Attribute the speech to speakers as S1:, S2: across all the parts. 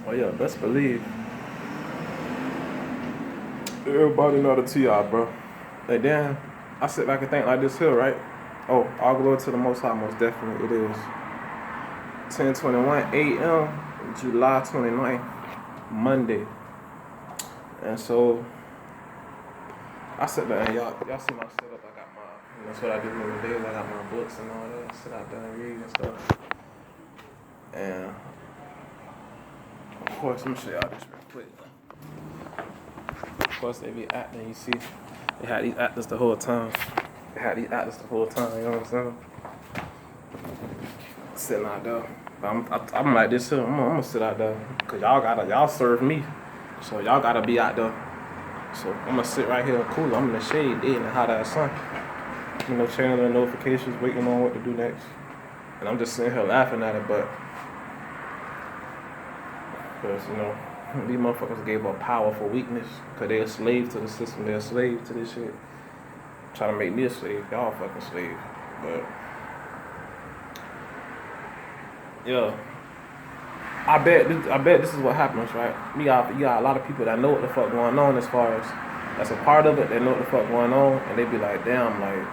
S1: Oh yeah, best believe. Everybody know the T.I., bro. Like damn, I sit back and think like this here, right? Oh, all glory to the Most High, most definitely it is. 10:21 a.m. July 29th, Monday. And so I sit there and y'all see my setup. I got my, that's what I do in the days. I got my books and all that. I sit out there and read and stuff. And of course, let me show y'all this real quick. Of course, they be acting. You see, they had these actors the whole time. You know what I'm saying? Sitting out there. I'm like this here. I'm gonna sit out there. Cause y'all serve me. So y'all gotta be out there. So I'm gonna sit right here cool. I'm in the shade, in the hot ass sun. You know, checking the notifications, waiting on what to do next. And I'm just sitting here laughing at it, but because, you know, these motherfuckers gave up power for weakness. Because they're a slave to the system. They're a slave to this shit. Trying to make me a slave. Y'all fucking slave. But, yeah. I bet this is what happens, right? You got a lot of people that know what the fuck going on as far as that's a part of it. They know what the fuck going on. And they be like, damn, like,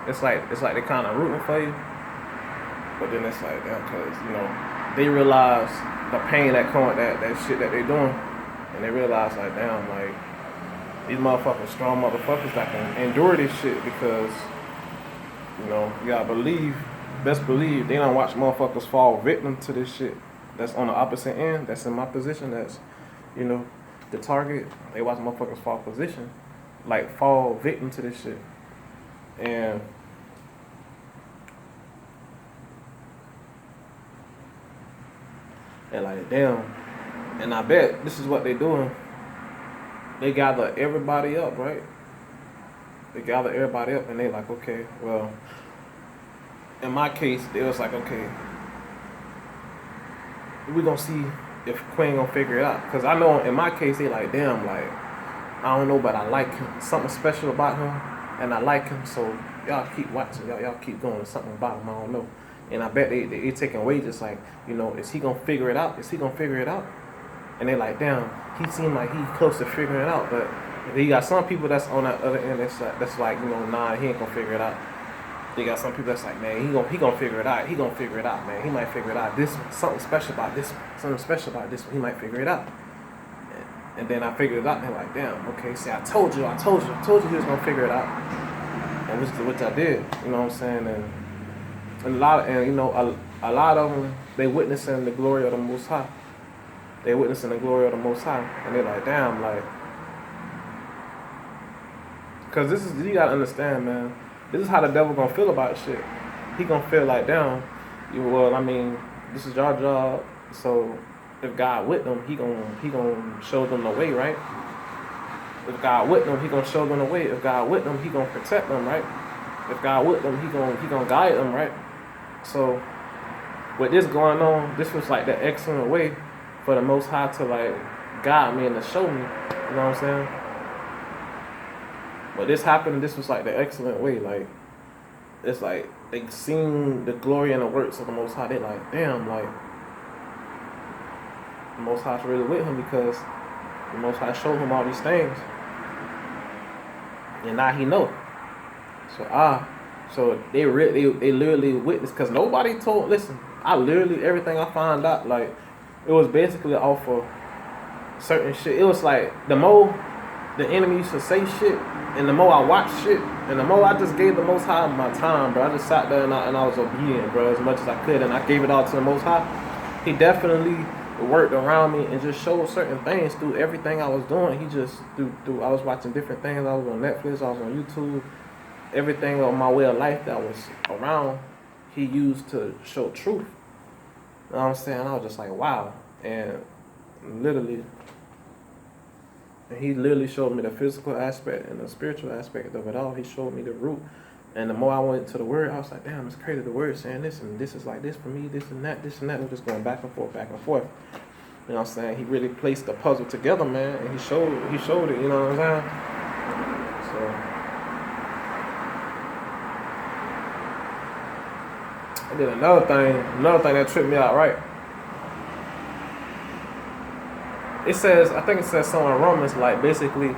S1: it's like they kind of rooting for you. But then it's like, damn, because, you know, they realize the pain that come with that shit that they doing. And they realize, like, damn, like, these motherfuckers, strong motherfuckers that can endure this shit because, you know, you gotta believe, best believe, they don't watch motherfuckers fall victim to this shit. That's on the opposite end, that's in my position, that's, you know, the target. They watch motherfuckers fall victim to this shit. And like, damn. And I bet this is what they doing. They gather everybody up, right? They gather everybody up and they like, okay, well, in my case, it was like, okay, we're gonna see if Queen gonna figure it out. Cause I know in my case, they like, damn, like, I don't know, but I like him. Something special about him, and I like him, so y'all keep watching, y'all keep going. Something about him, I don't know. And I bet they taking wages, like, you know, is he gonna figure it out? And they like, damn, he seemed like he close to figuring it out, but you got some people that's on that other end that's like, you know, nah, he ain't gonna figure it out. You got some people that's like, man, he gonna figure it out. He gonna figure it out, man. He might figure it out. Something special about this one. He might figure it out. And then I figured it out, and they're like, damn, okay, see, I told you he was gonna figure it out. And which I did, you know what I'm saying? And a lot of them, they witnessing the glory of the Most High. And they're like, damn, like, because you gotta understand, man, this is how the devil gonna feel about shit. He gonna feel like, damn, this is your job, so if God with them, he gonna show them the way, right? If God with them, he gonna show them the way. If God with them, he gonna protect them, right? If God with them, he gonna guide them, right? So with this going on, this was like the excellent way for the Most High to like guide me and to show me, you know what I'm saying? But this happened, and this was like the excellent way. Like, it's like they seen the glory and the works of the Most High. They like, damn, like, the Most High's really with him because the Most High showed him all these things. And now he know. So they literally witnessed, because nobody told, listen, everything I found out, like, it was basically off of certain shit. It was like, the more the enemy used to say shit, and the more I watched shit, and the more I just gave the Most High my time, bro. I just sat there and I was obedient, bro, as much as I could, and I gave it all to the Most High. He definitely worked around me and just showed certain things through everything I was doing. He just, I was watching different things. I was on Netflix, I was on YouTube. Everything on my way of life that was around, he used to show truth. You know what I'm saying? I was just like, wow. And he literally showed me the physical aspect and the spiritual aspect of it all. He showed me the root. And the more I went to the word, I was like, damn, it's crazy. The word saying this, and this is like this for me, this and that. We're just going back and forth. You know what I'm saying? He really placed the puzzle together, man, and he showed it, you know what I'm saying? So I did another thing that tripped me out, right? It says, I think it says somewhere in Romans, like basically,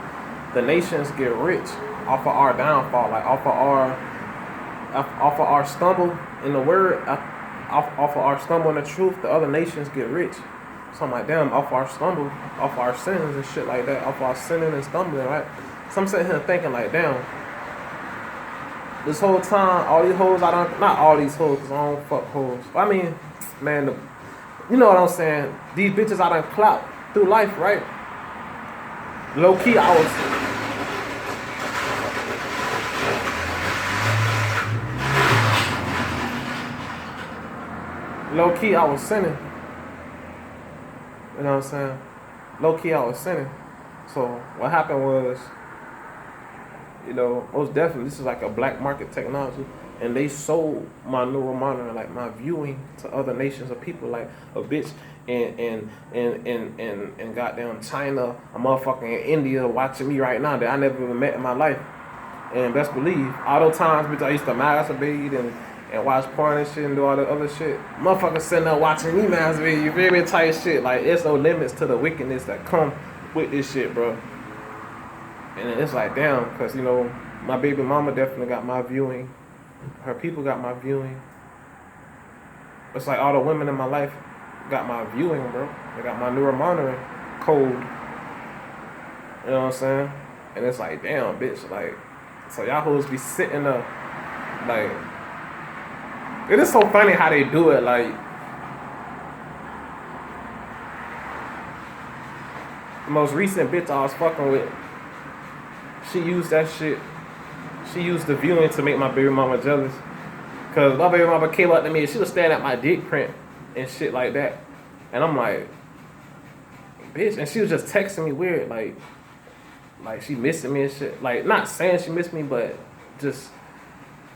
S1: the nations get rich off of our downfall, like off of our stumble in the word, off of our stumble in the truth. The other nations get rich. So I'm like, damn, off our stumble, off our sins and shit like that, off our sinning and stumbling, right? So I'm sitting here thinking like, damn, this whole time, all these hoes I don't, not all these hoes, because I don't fuck hoes. I mean, man, you know what I'm saying? These bitches I done clapped through life, right? Low key, I was sinning. You know what I'm saying? Low key, I was sinning. So what happened was, you know, most definitely, this is like a black market technology, and they sold my neural monitoring, like my viewing, to other nations of people, like a bitch in goddamn China, a motherfucker in India watching me right now that I never even met in my life. And best believe, all those times, bitch, I used to masturbate and watch porn and shit and do all the other shit. Motherfuckers sitting there watching me masturbate, you feel me, type shit. Like, there's no limits to the wickedness that come with this shit, bro. And it's like, damn, because, you know, my baby mama definitely got my viewing. Her people got my viewing. It's like all the women in my life got my viewing, bro. They got my neural monitoring code. You know what I'm saying? And it's like, damn, bitch, like, so y'all hoes be sitting there, like, it is so funny how they do it, like, the most recent bitch I was fucking with, she used that shit. She used the viewing to make my baby mama jealous. Cause my baby mama came up to me and she was staring at my dick print and shit like that. And I'm like, bitch. And she was just texting me weird, like she missing me and shit. Like, not saying she missed me, but just,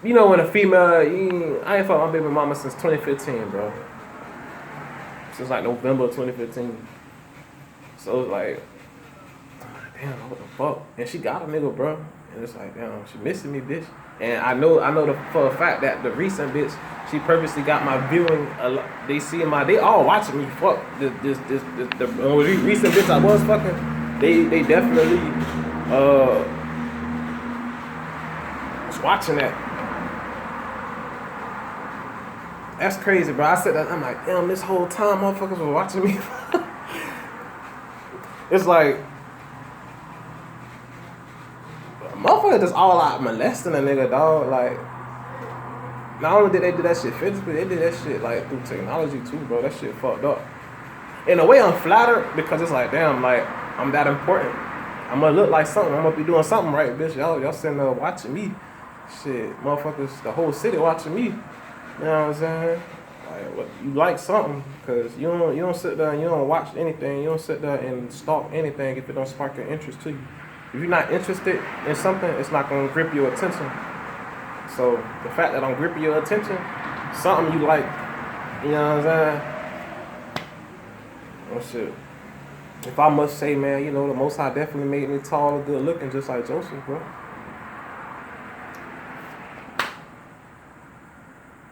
S1: you know, when a female, I ain't fucked my baby mama since 2015, bro. Since like November 2015. So it's like, damn, what the fuck? And she got a nigga, bro. And it's like, damn, she missing me, bitch. And I know for a fact that the recent bitch, she purposely got my viewing. They all watching me fuck the recent bitch I was fucking. They definitely was watching that. That's crazy, bro. I said that, I'm like, damn, this whole time motherfuckers were watching me. It's like, motherfuckers just all out molesting a nigga, dog. Like, not only did they do that shit physically, they did that shit like through technology too, bro. That shit fucked up. In a way, I'm flattered because it's like, damn, like, I'm that important. I'm gonna look like something. I'm gonna be doing something right, bitch. Y'all sitting there watching me. Shit, motherfuckers, the whole city watching me. You know what I'm saying? Like, what, you like something, cause you don't sit there and you don't watch anything. You don't sit there and stalk anything if it don't spark your interest to you. If you're not interested in something, it's not gonna grip your attention. So the fact that I'm gripping your attention, something you like, you know what I'm saying? Oh shit. If I must say, man, you know, the Most High definitely made me tall and good looking, just like Joseph, bro.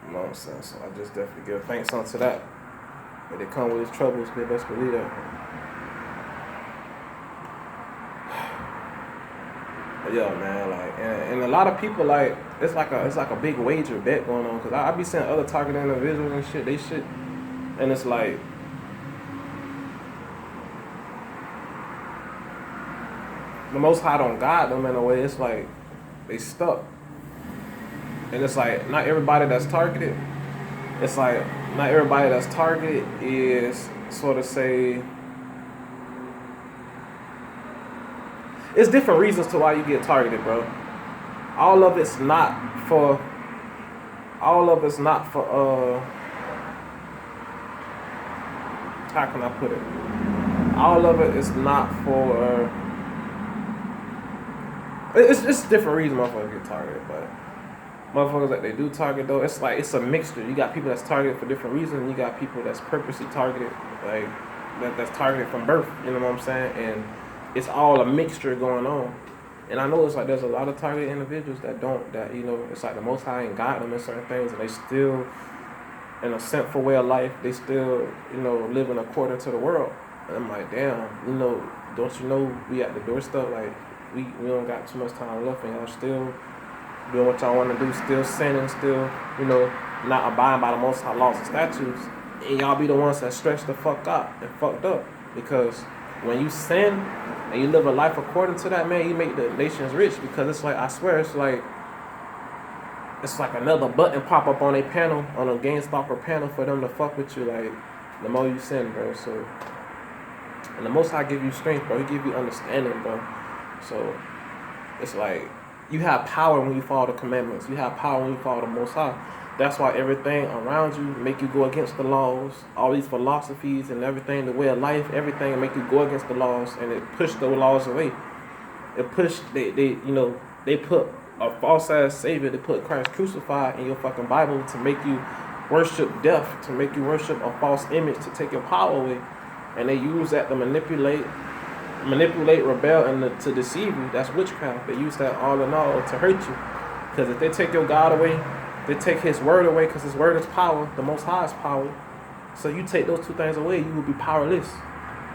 S1: You know what I'm saying? So I just definitely give thanks unto that. But they come with his troubles, they best believe that. But yeah, man, like, and a lot of people, like, it's like a big wager bet going on, cause I be seeing other targeted individuals and shit, they shit, and it's like, the Most High don't guide them in a way. It's like they stuck, and it's like not everybody that's targeted. It's like not everybody that's targeted is sort of say. It's different reasons to why you get targeted, bro. All of it's not for. How can I put it? All of it is not for. It's different reasons motherfuckers get targeted, but motherfuckers that they do target though, it's like it's a mixture. You got people that's targeted for different reasons, and you got people that's purposely targeted, like that's targeted from birth. You know what I'm saying? And it's all a mixture going on. And I know it's like there's a lot of targeted individuals that you know, it's like the Most High ain't got them in certain things, and they still, in a sinful way of life, they still, you know, living according to the world. And I'm like, damn, don't you know we at the doorstep? Like, we don't got too much time left, and y'all still doing what y'all want to do, still sinning, still, not abiding by the Most High laws and statutes. And y'all be the ones that stretch the fuck out and fucked up. Because when you sin and you live a life according to that, man, you make the nations rich. Because it's like, I swear, it's like another button pop up on a panel, on a GameStop panel for them to fuck with you. Like, the more you sin, bro. So, and the Most High give you strength, bro. He give you understanding, bro. So it's like you have power when you follow the commandments. You have power when you follow the Most High. That's why everything around you make you go against the laws. All these philosophies and everything, the way of life, everything make you go against the laws, and it push the laws away. It push they put a false ass savior. They put Christ crucified in your fucking Bible to make you worship death, to make you worship a false image, to take your power away. And they use that to manipulate, rebel, and to deceive you. That's witchcraft. They use that all in all to hurt you. Because if they take your God away, they take His word away, because His word is power. The Most High is power. So you take those two things away, you will be powerless.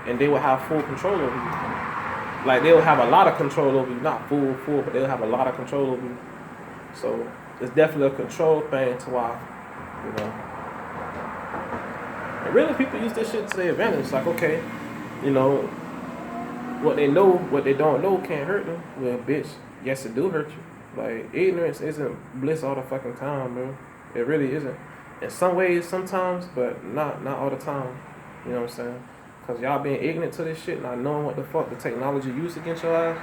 S1: And they will have full control over you. Like, they will have a lot of control over you. Not full, but they'll have a lot of control over you. So it's definitely a control thing to why, And really, people use this shit to their advantage. Like, okay, what they know, what they don't know can't hurt them. Well, bitch, yes, it do hurt you. Like, ignorance isn't bliss all the fucking time, bro. It really isn't. In some ways, sometimes, but not all the time. You know what I'm saying? Because y'all being ignorant to this shit, not knowing what the fuck the technology used against your ass,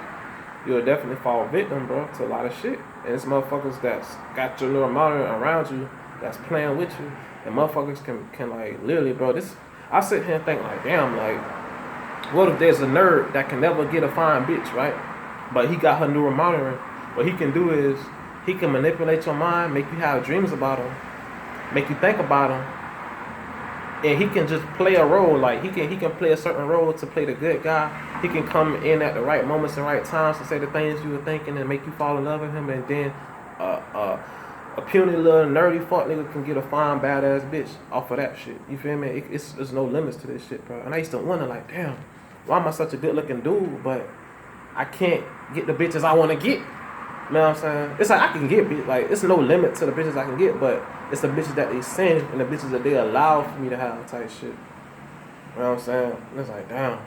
S1: you'll definitely fall victim, bro, to a lot of shit. And it's motherfuckers that's got your neural monitor around you, that's playing with you. And motherfuckers can like, literally, bro, I sit here and think, like, damn, like, what if there's a nerd that can never get a fine bitch, right? But he got her neural monitoring. What he can do is, he can manipulate your mind, make you have dreams about him, make you think about him, and he can just play a role. Like, he can play a certain role to play the good guy. He can come in at the right moments and right times to say the things you were thinking and make you fall in love with him, and then a puny little nerdy fuck nigga can get a fine badass bitch off of that shit. You feel me? There's no limits to this shit, bro. And I used to wonder, like, damn, why am I such a good looking dude, but I can't get the bitches I want to get? You know what I'm saying? It's like, I can get bitches, like, it's no limit to the bitches I can get, but it's the bitches that they send and the bitches that they allow for me to have type shit. You know what I'm saying? And it's like, damn.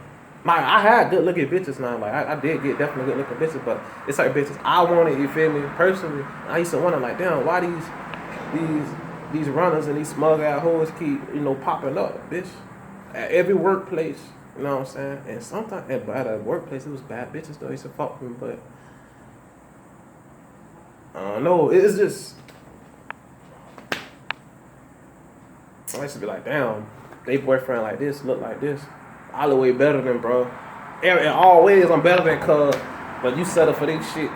S1: I had good looking bitches now. Like, I did get definitely good looking bitches, but it's like bitches I wanted, you feel me, personally. I used to wonder, like, damn, why these runners and these smug ass hoes keep, popping up, bitch. At every workplace, you know what I'm saying? And sometimes, but at a workplace, it was bad bitches though. They used to fuck with me, but I don't know. It's just, I used to be like, damn, they boyfriend like this, look like this. I look way better than, bro. In all ways, I'm better than cuz, but you settle for this shit.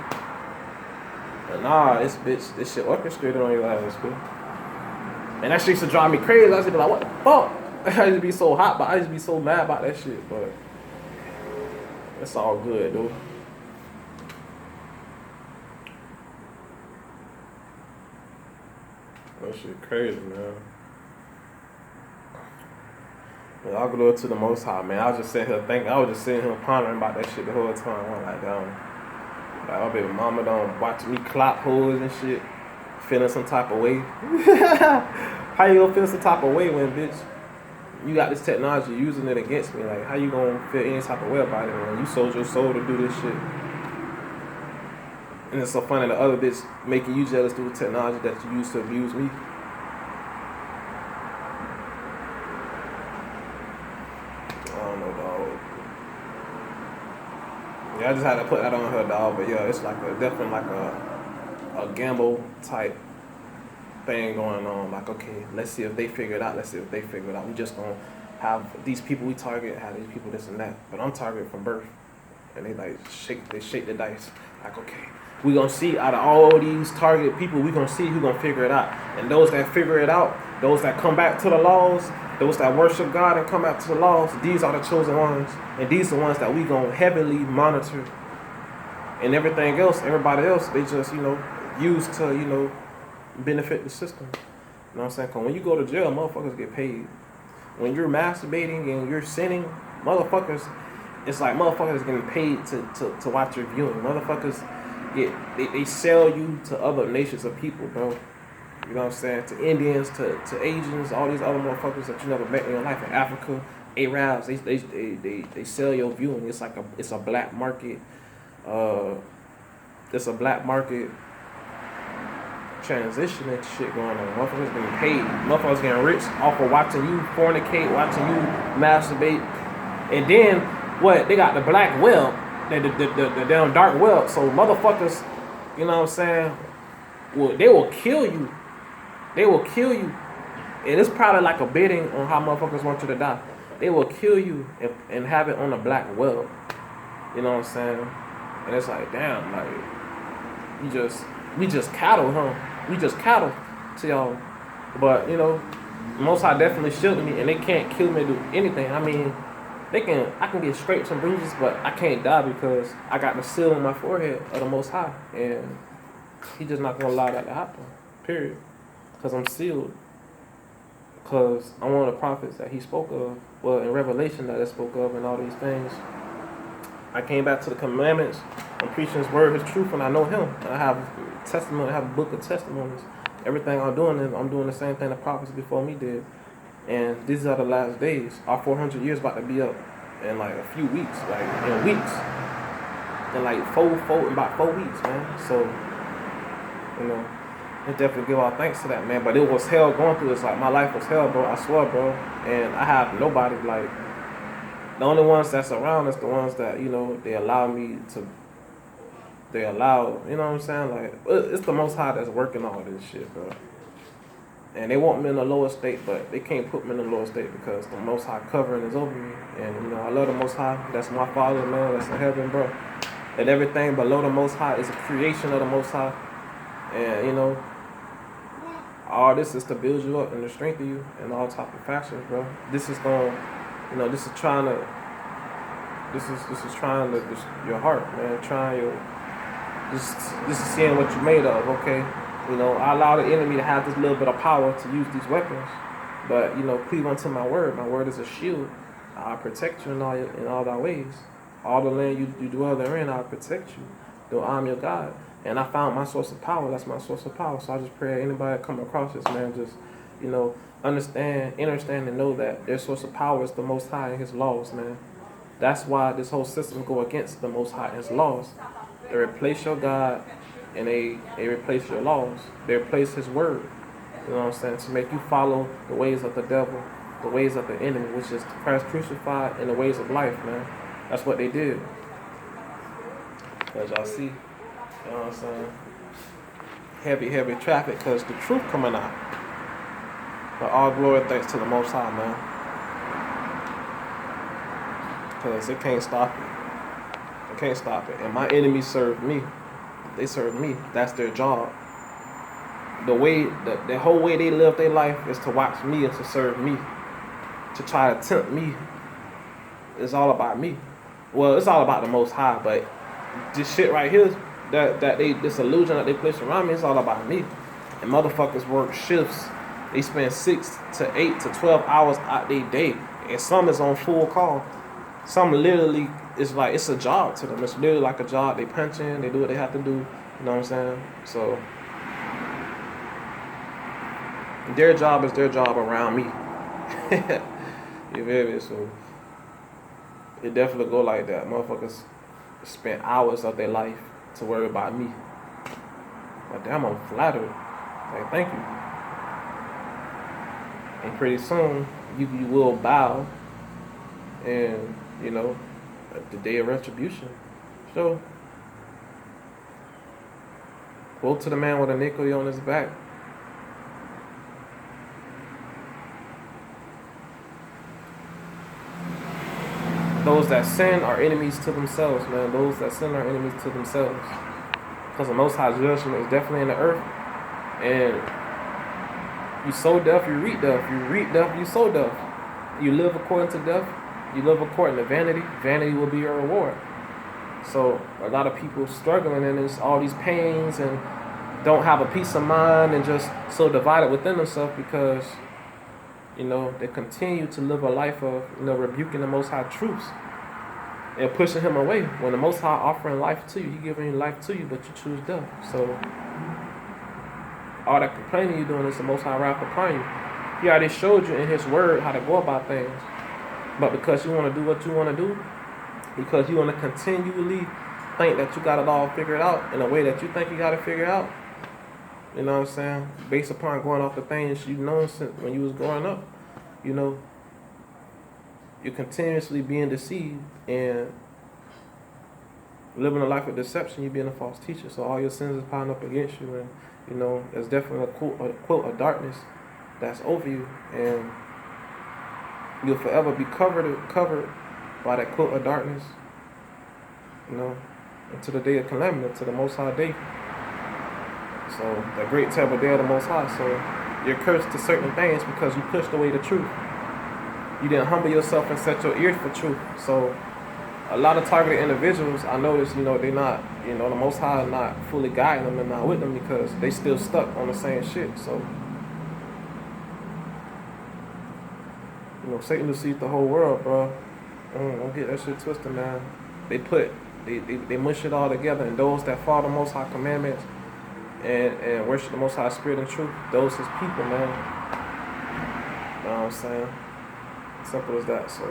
S1: But nah, this shit orchestrated on your ass, bitch. And that shit used to drive me crazy. I used to be like, what the fuck? I used to be so hot, but I used to be so mad about that shit, but it's all good, dude. That shit crazy, man. But I'll go to the Most High, man. I was just sitting here thinking, I was just sitting here pondering about that shit the whole time. I'm like, damn. Like, my baby mama done watching me clap hoes and shit, feeling some type of way. How you gonna feel some type of way when, bitch, you got this technology using it against me? Like, how you gonna feel any type of way about it when you sold your soul to do this shit? And it's so funny, the other bitch making you jealous through the technology that you used to abuse me. Yeah, I just had to put that on her, dog. But yeah, it's like definitely like a gamble type thing going on. Like, okay, let's see if they figure it out. We just gonna have these people we target, have these people this and that. But I'm targeted from birth, and they shake the dice. Like, okay, we gonna see out of all these target people, we gonna see who gonna figure it out. And those that figure it out, those that come back to the laws, those that worship God and come back to the laws, these are the chosen ones. And these are the ones that we gonna heavily monitor. And everything else, everybody else, they just, use to, benefit the system. You know what I'm saying? Because when you go to jail, motherfuckers get paid. When you're masturbating and you're sinning, Motherfuckers, it's like motherfuckers getting paid to watch your viewing. Motherfuckers they sell you to other nations of people, bro. You know what I'm saying? To Indians, to Asians, all these other motherfuckers that you never met in your life in Africa, Arabs, they sell your viewing. It's a black market. It's a black market transition and shit going on. Motherfuckers getting paid. Motherfuckers getting rich off of watching you fornicate, watching you masturbate. And then what? They got the black web, the damn dark web. So motherfuckers, you know what I'm saying? Well, they will kill you. They will kill you. And it's probably like a bidding on how motherfuckers want you to die. They will kill you and have it on the black web. You know what I'm saying? And it's like, damn, like, we just cattle, huh? We just cattle to y'all. But, you know, Most High definitely shielded me, and they can't kill me or do anything. I mean, I can get scrapes and bruises, but I can't die because I got the seal on my forehead of the Most High. And He just not going to allow that to happen, period. Because I'm sealed. Because I'm one of the prophets that He spoke of. Well, in Revelation that He spoke of and all these things. I came back to the commandments. I'm preaching His word, His truth, and I know Him. And I have testimony. I have a book of testimonies. Everything I'm doing the same thing the prophets before me did. And these are the last days. Our 400 years about to be up in like a few weeks, like in weeks. In like about 4 weeks, man. So, you know, I definitely give all thanks to that, man. But it was hell going through this. Like, my life was hell, bro. I swear, bro. And I have nobody, like, the only ones that's around is the ones that, you know, they allow, you know what I'm saying? Like, it's the Most High that's working all this shit, bro. And they want me in the lower state, but they can't put me in the lower state because the Most High covering is over me. And, you know, I love the Most High. That's my Father, man. That's in heaven, bro. And everything below the Most High is a creation of the Most High. And, you know, all this is to build you up and to strengthen you in all type of fashions, bro. This is going, you know, this is trying to just your heart, man. This is seeing what you're made of, okay? You know, I allow the enemy to have this little bit of power to use these weapons. But, you know, cleave unto my word. My word is a shield. I'll protect you in all thy ways. All the land you dwell therein, I'll protect you. Though I'm your God. And I found my source of power. That's my source of power. So I just pray anybody that come across this, man, just, you know, understand and know that their source of power is the Most High and His laws, man. That's why this whole system go against the Most High and His laws. They replace your God and they replace your laws. They replace His word. You know what I'm saying? To make you follow the ways of the devil, the ways of the enemy, which is Christ crucified, and the ways of life, man. That's what they did. As y'all see, you know what I'm saying? Heavy traffic because the truth coming out. But all glory thanks to the Most High, man. Because it can't stop it. It can't stop it. And my enemies serve me. They serve me. That's their job. The whole way they live their life is to watch me and to serve me. To try to tempt me. It's all about me. Well, it's all about the Most High, but this shit right here, this illusion that they place around me, it's all about me. And motherfuckers work shifts. They spend 6 to 8 to 12 hours out their day. And some is on full call. Some literally, it's like, it's a job to them. It's literally like a job. They punch in, they do what they have to do. You know what I'm saying? So, their job is their job around me. You feel me? So, it definitely go like that. Motherfuckers spend hours of their life to worry about me. But damn, I'm flattered. Like, thank you. And pretty soon, you will bow. And, you know, the day of retribution. So, woe to the man with a nickel on his back. Those that sin are enemies to themselves, man. Those that sin are enemies to themselves. Because the Most High judgment is definitely in the earth. And you sow death, you reap death. You reap death, you sow death. You live according to death. You live according to vanity. Vanity will be your reward. So a lot of people struggling and it's all these pains and don't have a peace of mind and just so divided within themselves because You know, they continue to live a life of, you know, rebuking the Most High truths and pushing him away. When the Most High offering life to you, he giving you life to you, but you choose death. So all that complaining you're doing is the Most High wrath upon you. He already showed you in his word how to go about things. But because you want to do what you want to do, because you want to continually think that you got it all figured out in a way that you think you got it figured out, you know what I'm saying? Based upon going off the things you've known since when you was growing up, you know, you're continuously being deceived and living a life of deception. You're being a false teacher. So all your sins is piling up against you, and you know there's definitely a quote of darkness that's over you, and you'll forever be covered by that coat of darkness, you know, until the day of calamity, to the Most High day. So the great terrible day of the Most High. So you're cursed to certain things because you pushed away the truth. You didn't humble yourself and set your ears for truth. So a lot of targeted individuals, I notice, you know, they're not, you know, the Most High is not fully guiding them and not with them because they still stuck on the same shit. So, you know, Satan deceived the whole world, bro. Don't get that shit twisted, man. They mush it all together, and those that follow the Most High commandments and worship the Most High Spirit and truth, those his people, man. You know what I'm saying? Simple as that. So,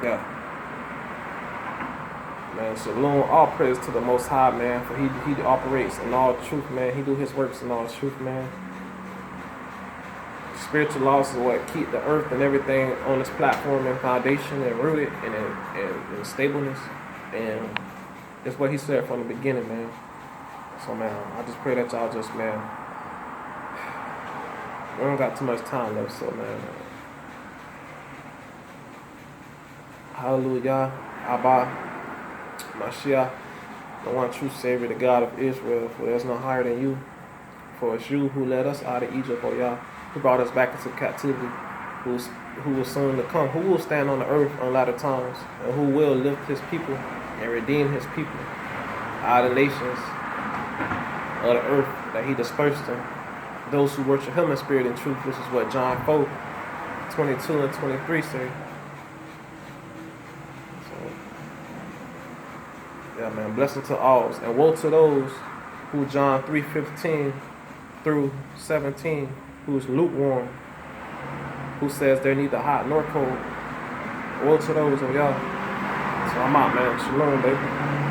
S1: yeah. Man, shalom, all praise to the Most High, man, for he operates in all truth, man. He do his works in all truth, man. Spiritual laws is what keep the earth and everything on its platform and foundation and rooted and in stableness. And that's what he said from the beginning, man. So, man, I just pray that y'all just, man, we don't got too much time left, so, man. Hallelujah, Abba, Mashiach, the one true Savior, the God of Israel, for there's no higher than you. For it's you who led us out of Egypt, O Yah, who brought us back into captivity, who will soon to come, who will stand on the earth on latter times, and who will lift his people and redeem his people out of the nations of the earth that he dispersed them. Those who worship him in spirit and truth, which is what John 4:22 and 23 say. Yeah, man, blessing to all, and woe to those who John 3:15 through 17, who's lukewarm, who says they're neither hot nor cold. Woe to those of y'all. So I'm out, man. Shalom, baby.